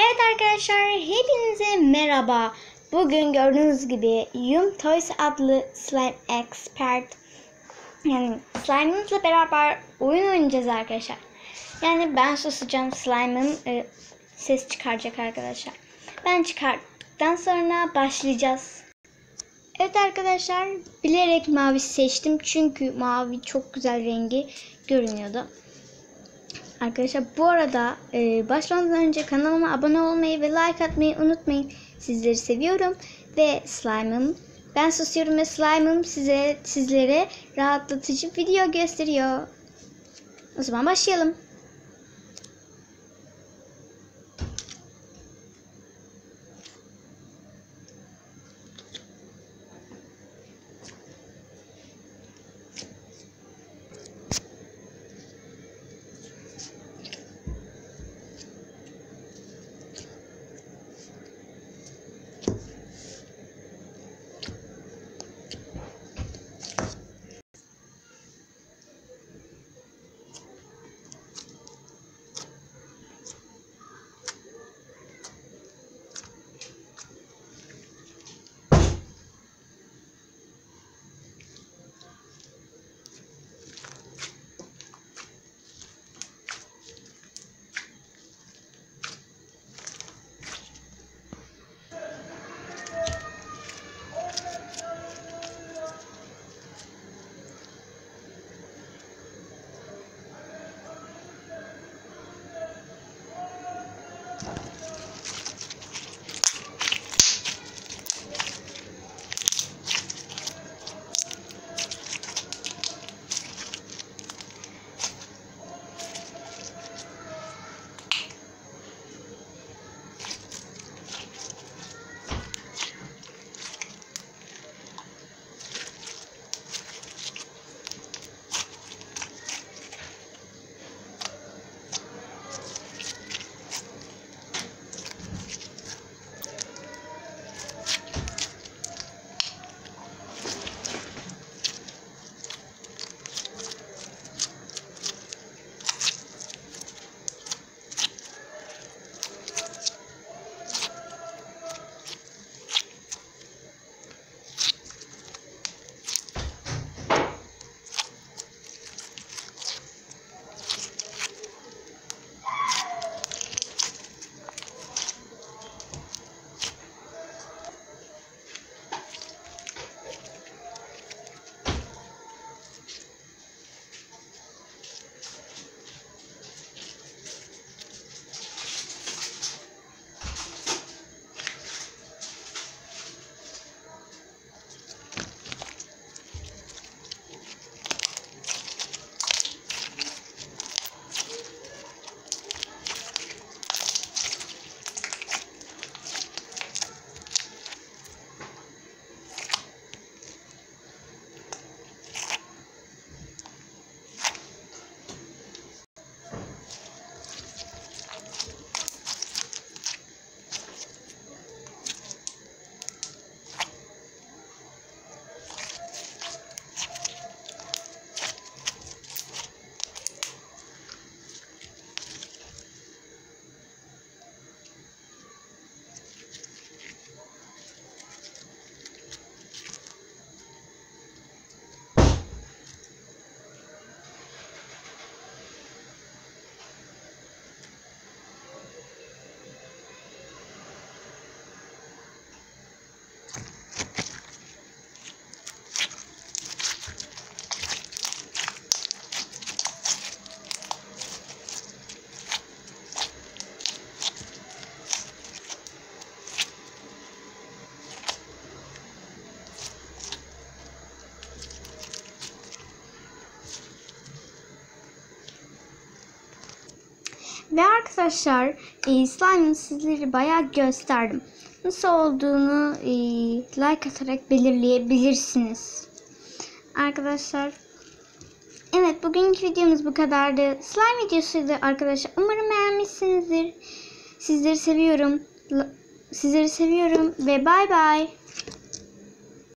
Evet arkadaşlar, hepinize merhaba. Bugün gördüğünüz gibi Yum Toys adlı slime expert, yani slime'ımızla beraber oyun oynayacağız arkadaşlar. Yani ben susacağım, slime'ım ses çıkaracak arkadaşlar. Ben çıkarttıktan sonra başlayacağız. Evet arkadaşlar, bilerek mavi seçtim çünkü mavi çok güzel rengi görünüyordu. Arkadaşlar bu arada başlamadan önce kanalıma abone olmayı ve like atmayı unutmayın. Sizleri seviyorum ve slime'ım, ben susuyorum ve slime'ım sizlere rahatlatıcı video gösteriyor. O zaman başlayalım. Ve arkadaşlar slime'ı sizlere bayağı gösterdim. Nasıl olduğunu like atarak belirleyebilirsiniz. Arkadaşlar, evet, bugünkü videomuz bu kadardı. Slime videosuydu arkadaşlar. Umarım beğenmişsinizdir. Sizleri seviyorum ve bay bay.